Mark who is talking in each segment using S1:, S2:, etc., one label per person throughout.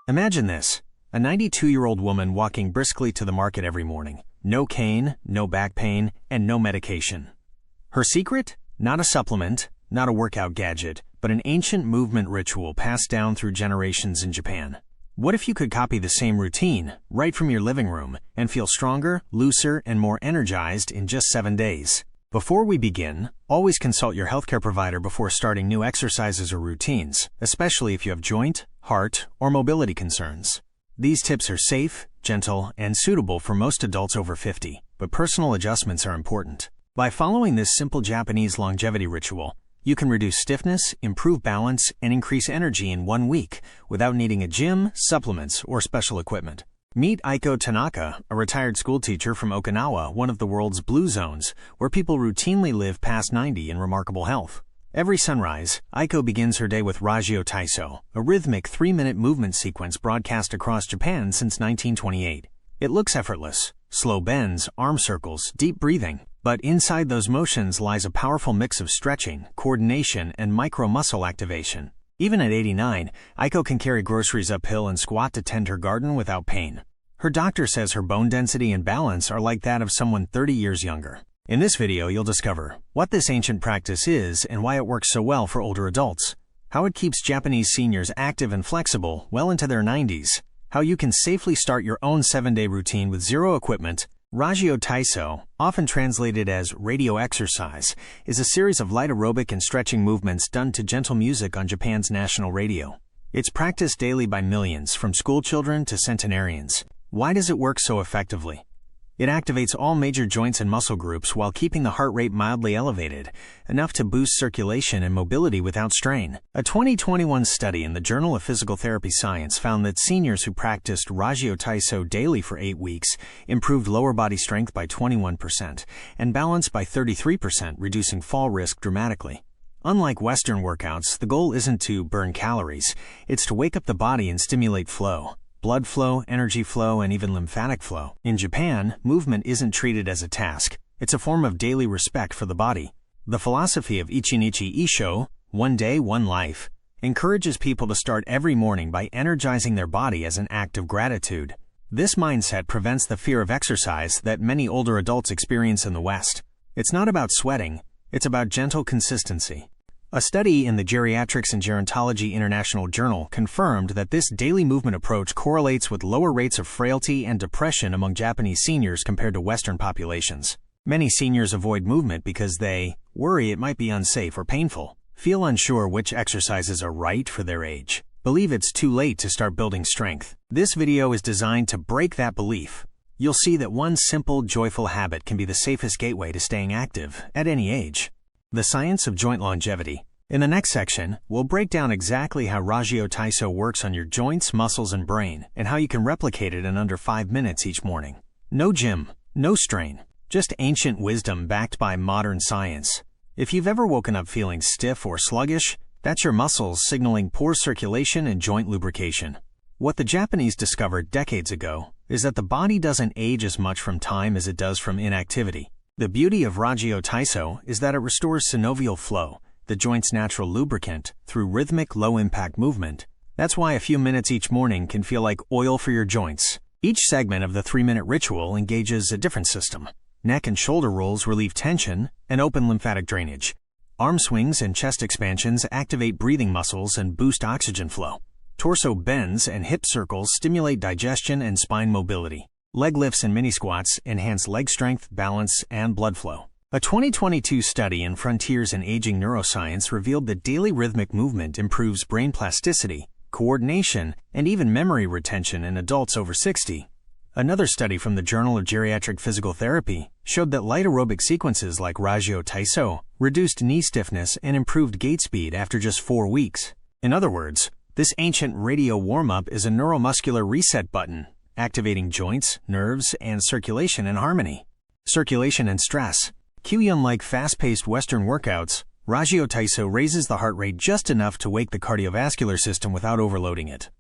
S1: Imagine this, a 92-year-old woman walking briskly to the market every morning. No cane, no back pain, and no medication. Her secret? Not a supplement, not a workout gadget, but an ancient movement ritual passed down through generations in Japan. What if you could copy the same routine, right from your living room, and feel stronger, looser, and more energized in just 7 days? Before we begin, always consult your healthcare provider before starting new exercises or routines, especially if you have joint, heart, or mobility concerns. These tips are safe, gentle, and suitable for most adults over 50, but personal adjustments are important. By following this simple Japanese longevity ritual, you can reduce stiffness, improve balance, and increase energy in 1 week without needing a gym, supplements, or special equipment. Meet Aiko Tanaka, a retired schoolteacher from Okinawa, one of the world's blue zones, where people routinely live past 90 in remarkable health. Every sunrise, Aiko begins her day with Ragio Taiso, a rhythmic 3-minute movement sequence broadcast across Japan since 1928. It looks effortless. Slow bends, arm circles, deep breathing. But inside those motions lies a powerful mix of stretching, coordination, and micro-muscle activation. Even at 89, Aiko can carry groceries uphill and squat to tend her garden without pain. Her doctor says her bone density and balance are like that of someone 30 years younger. In this video, you'll discover what this ancient practice is and why it works so well for older adults, how it keeps Japanese seniors active and flexible well into their 90s, how you can safely start your own 7-day routine with zero equipment. Ragio Taiso, often translated as radio exercise, is a series of light aerobic and stretching movements done to gentle music on Japan's national radio. It's practiced daily by millions, from schoolchildren to centenarians. Why does it work so effectively? It activates all major joints and muscle groups while keeping the heart rate mildly elevated, enough to boost circulation and mobility without strain. A 2021 study in the Journal of Physical Therapy Science found that seniors who practiced Ragio Taiso daily for 8 weeks improved lower body strength by 21% and balance by 33%, reducing fall risk dramatically. Unlike Western workouts, the goal isn't to burn calories, it's to wake up the body and stimulate flow. Blood flow, energy flow, and even lymphatic flow. In Japan, movement isn't treated as a task. It's a form of daily respect for the body. The philosophy of Ichinichi Isho, 1 day, 1 life, encourages people to start every morning by energizing their body as an act of gratitude. This mindset prevents the fear of exercise that many older adults experience in the West. It's not about sweating, it's about gentle consistency. A study in the Geriatrics and Gerontology International Journal confirmed that this daily movement approach correlates with lower rates of frailty and depression among Japanese seniors compared to Western populations. Many seniors avoid movement because they worry it might be unsafe or painful, feel unsure which exercises are right for their age, believe it's too late to start building strength. This video is designed to break that belief. You'll see that one simple, joyful habit can be the safest gateway to staying active at any age. The science of joint longevity. In the next section, we'll break down exactly how Ragio Taiso works on your joints, muscles, and brain, and how you can replicate it in under 5 minutes each morning. No gym, no strain, just ancient wisdom backed by modern science. If you've ever woken up feeling stiff or sluggish, that's your muscles signaling poor circulation and joint lubrication. What the Japanese discovered decades ago is that the body doesn't age as much from time as it does from inactivity. The beauty of Ragio Taiso is that it restores synovial flow, the joint's natural lubricant, through rhythmic, low-impact movement. That's why a few minutes each morning can feel like oil for your joints. Each segment of the 3-minute ritual engages a different system. Neck and shoulder rolls relieve tension and open lymphatic drainage. Arm swings and chest expansions activate breathing muscles and boost oxygen flow. Torso bends and hip circles stimulate digestion and spine mobility. Leg lifts and mini squats enhance leg strength, balance, and blood flow. A 2022 study in Frontiers in Aging Neuroscience revealed that daily rhythmic movement improves brain plasticity, coordination, and even memory retention in adults over 60. Another study from the Journal of Geriatric Physical Therapy showed that light aerobic sequences like Ragio Taiso reduced knee stiffness and improved gait speed after just 4 weeks. In other words, this ancient radio warm-up is a neuromuscular reset button, activating joints, nerves, and circulation in harmony. Circulation and stress. Unlike fast-paced Western workouts, Ragio Taiso raises the heart rate just enough to wake the cardiovascular system without overloading it.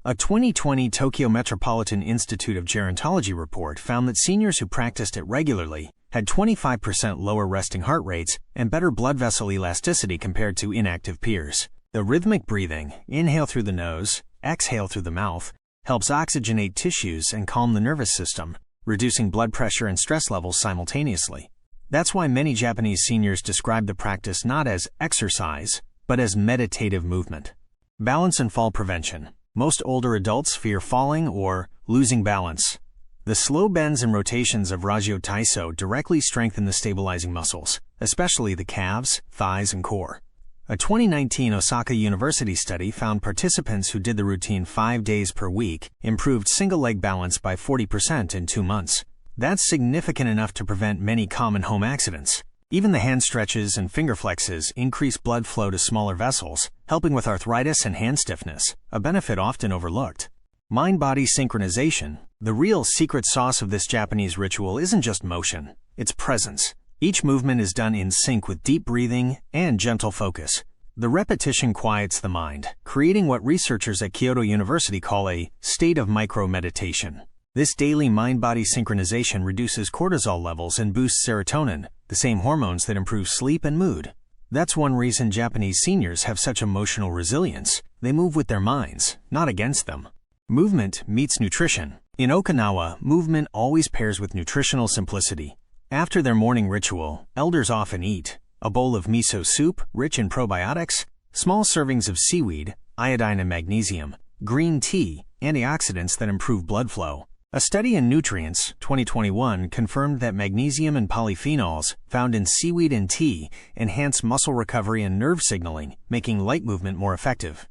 S1: A 2020 Tokyo Metropolitan Institute of Gerontology report found that seniors who practiced it regularly had 25% lower resting heart rates and better blood vessel elasticity compared to inactive peers. The rhythmic breathing, inhale through the nose, exhale through the mouth, helps oxygenate tissues and calm the nervous system, reducing blood pressure and stress levels simultaneously. That's why many Japanese seniors describe the practice not as exercise, but as meditative movement. Balance and fall prevention. Most older adults fear falling or losing balance. The slow bends and rotations of Rajyo Taiso directly strengthen the stabilizing muscles, especially the calves, thighs, and core. A 2019 Osaka University study found participants who did the routine 5 days per week improved single-leg balance by 40% in 2 months. That's significant enough to prevent many common home accidents. Even the hand stretches and finger flexes increase blood flow to smaller vessels, helping with arthritis and hand stiffness, a benefit often overlooked. Mind-body synchronization. The real secret sauce of this Japanese ritual isn't just motion, it's presence. Each movement is done in sync with deep breathing and gentle focus. The repetition quiets the mind, creating what researchers at Kyoto University call a state of micro-meditation. This daily mind-body synchronization reduces cortisol levels and boosts serotonin, the same hormones that improve sleep and mood. That's one reason Japanese seniors have such emotional resilience. They move with their minds, not against them. Movement meets nutrition. In Okinawa, movement always pairs with nutritional simplicity. After their morning ritual, elders often eat a bowl of miso soup rich in probiotics, small servings of seaweed, iodine and magnesium, green tea, antioxidants that improve blood flow. A study in Nutrients, 2021, confirmed that magnesium and polyphenols found in seaweed and tea enhance muscle recovery and nerve signaling, making light movement more effective.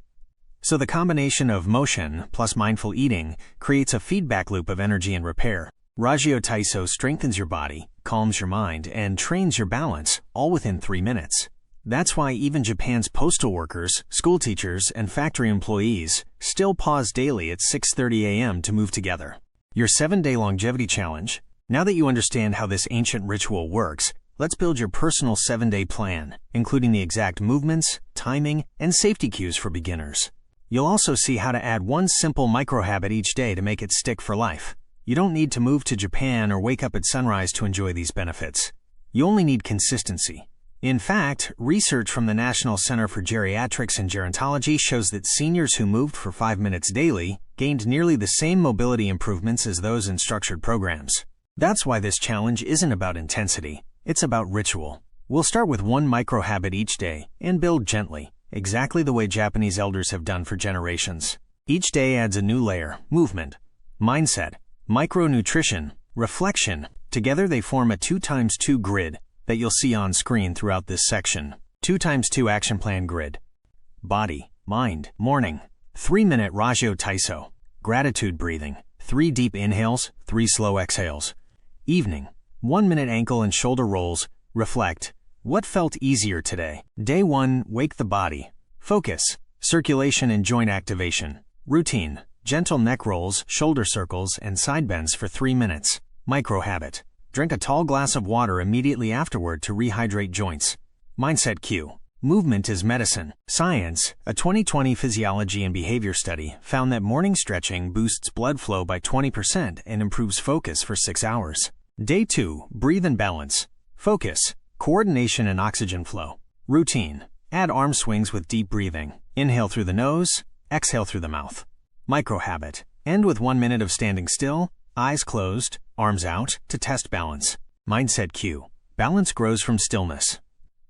S1: So the combination of motion plus mindful eating creates a feedback loop of energy and repair. Rajyo Taiso strengthens your body, calms your mind, and trains your balance, all within 3 minutes. That's why even Japan's postal workers, school teachers, and factory employees still pause daily at 6:30 a.m. to move together. Your 7-day longevity challenge. Now that you understand how this ancient ritual works, let's build your personal 7-day plan, including the exact movements, timing, and safety cues for beginners. You'll also see how to add one simple micro-habit each day to make it stick for life. You don't need to move to Japan or wake up at sunrise to enjoy these benefits. You only need consistency. In fact, research from the National Center for Geriatrics and Gerontology shows that seniors who moved for 5 minutes daily gained nearly the same mobility improvements as those in structured programs. That's why this challenge isn't about intensity, it's about ritual. We'll start with one micro-habit each day and build gently, exactly the way Japanese elders have done for generations. Each day adds a new layer: movement, mindset, micronutrition, reflection. Together they form a 2x2 grid that you'll see on screen throughout this section. 2x2 action plan grid. Body, mind, morning. 3-minute Rajyo Taiso. Gratitude breathing. 3 deep inhales, 3 slow exhales. Evening. 1-minute ankle and shoulder rolls. Reflect. What felt easier today? Day 1, wake the body. Focus. Circulation and joint activation. Routine. Gentle neck rolls, shoulder circles, and side bends for 3 minutes. Micro habit. Drink a tall glass of water immediately afterward to rehydrate joints. Mindset cue. Movement is medicine. Science. A 2020 physiology and behavior study found that morning stretching boosts blood flow by 20% and improves focus for 6 hours. Day 2. Breathe and balance. Focus. Coordination and oxygen flow. Routine. Add arm swings with deep breathing. Inhale through the nose, exhale through the mouth. Micro habit. End with 1 minute of standing still, eyes closed, arms out, to test balance. Mindset cue. Balance grows from stillness.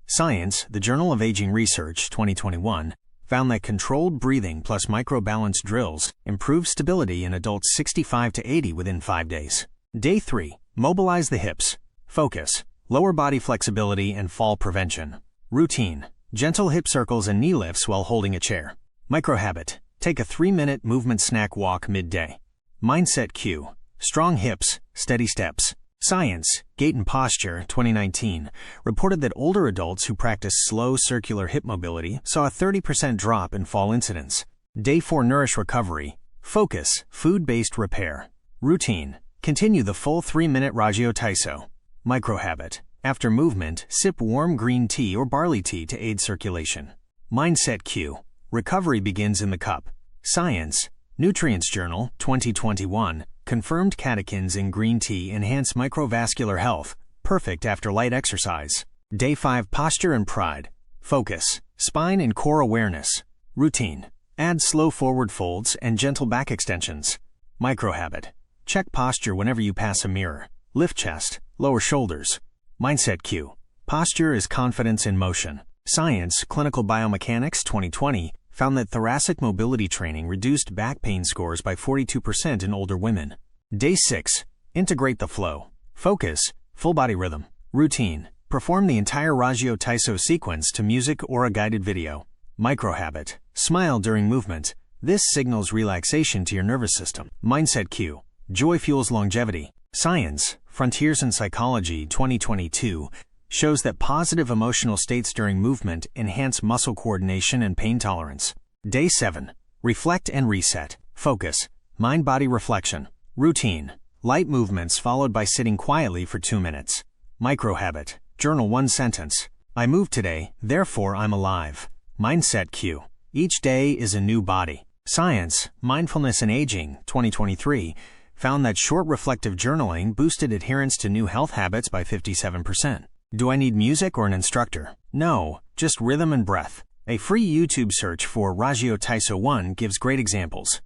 S1: Science, the Journal of Aging Research, 2021, found that controlled breathing plus micro-balance drills improve stability in adults 65 to 80 within 5 days. Day 3. Mobilize the hips. Focus. Lower body flexibility and fall prevention. Routine. Gentle hip circles and knee lifts while holding a chair. Micro habit. Take a 3-minute movement snack walk midday. Mindset cue. Strong hips, steady steps. Science, Gait and Posture, 2019, reported that older adults who practice slow circular hip mobility saw a 30% drop in fall incidence. Day 4 Nourish Recovery. Focus, food-based repair. Routine. Continue the full 3-minute Rajyo Taiso. Micro habit. After movement, sip warm green tea or barley tea to aid circulation. Mindset cue. Recovery begins in the cup. Science, Nutrients Journal, 2021, confirmed catechins in green tea enhance microvascular health, perfect after light exercise. Day 5 Posture and Pride. Focus, spine and core awareness. Routine. Add slow forward folds and gentle back extensions. Micro habit. Check posture whenever you pass a mirror. Lift chest, lower shoulders. Mindset cue. Posture is confidence in motion. Science, Clinical Biomechanics 2020 found that thoracic mobility training reduced back pain scores by 42% in older women. Day 6. Integrate the flow. Focus, full body rhythm. Routine. Perform the entire Raggio Taiso sequence to music or a guided video. Micro habit. Smile during movement. This signals relaxation to your nervous system. Mindset cue. Joy fuels longevity. Science, Frontiers in Psychology 2022 shows that positive emotional states during movement enhance muscle coordination and pain tolerance. Day 7. Reflect and reset. Focus. Mind-body reflection. Routine. Light movements followed by sitting quietly for 2 minutes. Micro habit. Journal one sentence. I moved today, therefore I'm alive. Mindset cue. Each day is a new body. Science, Mindfulness in Aging 2023 found that short reflective journaling boosted adherence to new health habits by 57%. Do I need music or an instructor? No, just rhythm and breath. A free YouTube search for Raggio Taiso 1 gives great examples.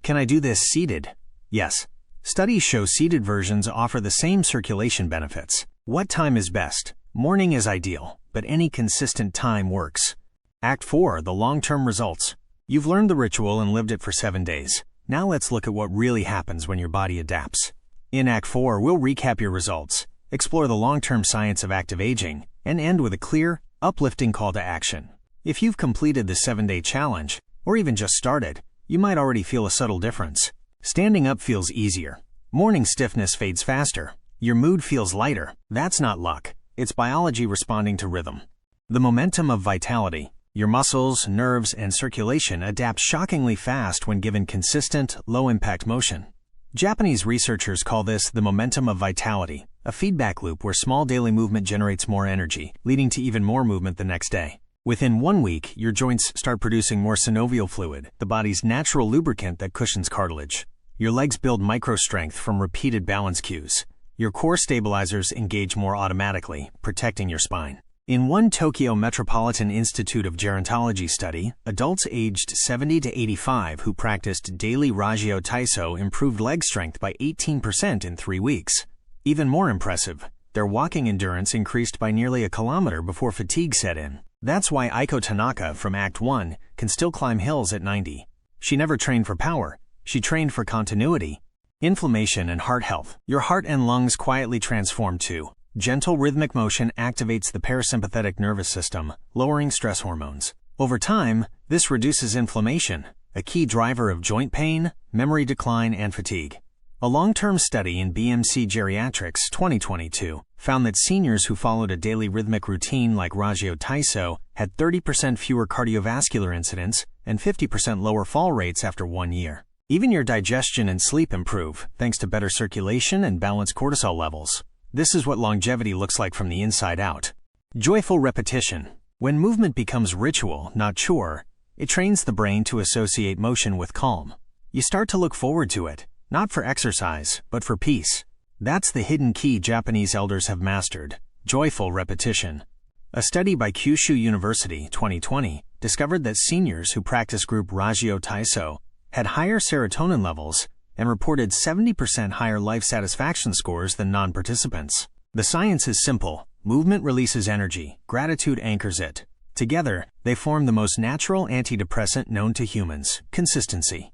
S1: Can I do this seated? Yes. Studies show seated versions offer the same circulation benefits. What time is best? Morning is ideal, but any consistent time works. Act 4, the long-term results. You've learned the ritual and lived it for 7 days. Now let's look at what really happens when your body adapts. In Act 4, we'll recap your results, explore the long-term science of active aging, and end with a clear, uplifting call to action. If you've completed the 7-day challenge, or even just started, you might already feel a subtle difference. Standing up feels easier. Morning stiffness fades faster. Your mood feels lighter. That's not luck. It's biology responding to rhythm. The momentum of vitality. Your muscles, nerves, and circulation adapt shockingly fast when given consistent, low-impact motion. Japanese researchers call this the momentum of vitality, a feedback loop where small daily movement generates more energy, leading to even more movement the next day. Within 1 week, your joints start producing more synovial fluid, the body's natural lubricant that cushions cartilage. Your legs build micro-strength from repeated balance cues. Your core stabilizers engage more automatically, protecting your spine. In one Tokyo Metropolitan Institute of Gerontology study, adults aged 70 to 85 who practiced daily Raggio Taiso improved leg strength by 18% in 3 weeks. Even more impressive, their walking endurance increased by nearly a kilometer before fatigue set in. That's why Aiko Tanaka from Act 1 can still climb hills at 90. She never trained for power, she trained for continuity. Inflammation and heart health. Your heart and lungs quietly transform too. Gentle rhythmic motion activates the parasympathetic nervous system, lowering stress hormones. Over time, this reduces inflammation, a key driver of joint pain, memory decline, and fatigue. A long-term study in BMC Geriatrics 2022 found that seniors who followed a daily rhythmic routine like Raggio Taiso had 30% fewer cardiovascular incidents and 50% lower fall rates after 1 year. Even your digestion and sleep improve thanks to better circulation and balanced cortisol levels. This is what longevity looks like from the inside out. Joyful repetition. When movement becomes ritual, not chore, it trains the brain to associate motion with calm. You start to look forward to it, not for exercise, but for peace. That's the hidden key Japanese elders have mastered: joyful repetition. A study by Kyushu University 2020 discovered that seniors who practice group Raggio Taiso had higher serotonin levels and reported 70% higher life satisfaction scores than non-participants. The science is simple. Movement releases energy. Gratitude anchors it. Together, they form the most natural antidepressant known to humans: consistency.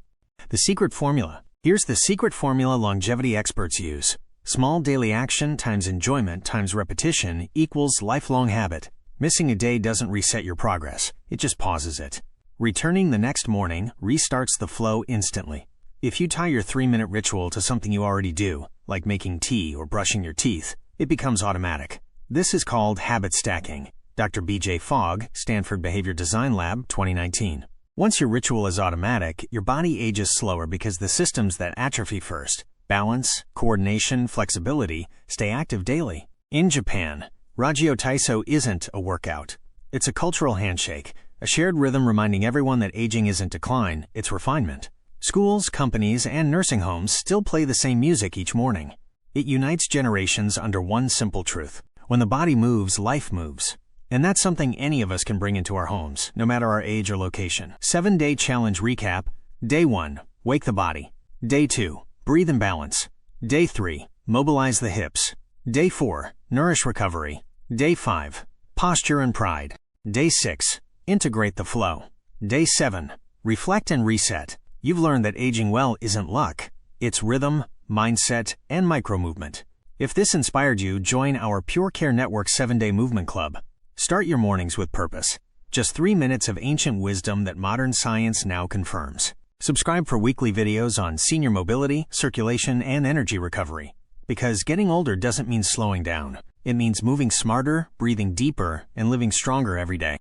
S1: The secret formula. Here's the secret formula longevity experts use. Small daily action times enjoyment times repetition equals lifelong habit. Missing a day doesn't reset your progress. It just pauses it. Returning the next morning restarts the flow instantly. If you tie your 3-minute ritual to something you already do, like making tea or brushing your teeth, it becomes automatic. This is called habit stacking. Dr. B.J. Fogg, Stanford Behavior Design Lab, 2019. Once your ritual is automatic, your body ages slower because the systems that atrophy first, balance, coordination, flexibility, stay active daily. In Japan, Raggio Taiso isn't a workout. It's a cultural handshake, a shared rhythm reminding everyone that aging isn't decline, it's refinement. Schools, companies, and nursing homes still play the same music each morning. It unites generations under one simple truth: when the body moves, life moves. And that's something any of us can bring into our homes, no matter our age or location. 7-day challenge recap. Day 1, wake the body. Day 2, breathe and balance. Day 3, mobilize the hips. Day 4, nourish recovery. Day 5, posture and pride. Day 6, integrate the flow. Day 7, reflect and reset. You've learned that aging well isn't luck. It's rhythm, mindset, and micro-movement. If this inspired you, join our Pure Care Network 7-Day Movement Club. Start your mornings with purpose. Just 3 minutes of ancient wisdom that modern science now confirms. Subscribe for weekly videos on senior mobility, circulation, and energy recovery. Because getting older doesn't mean slowing down. It means moving smarter, breathing deeper, and living stronger every day.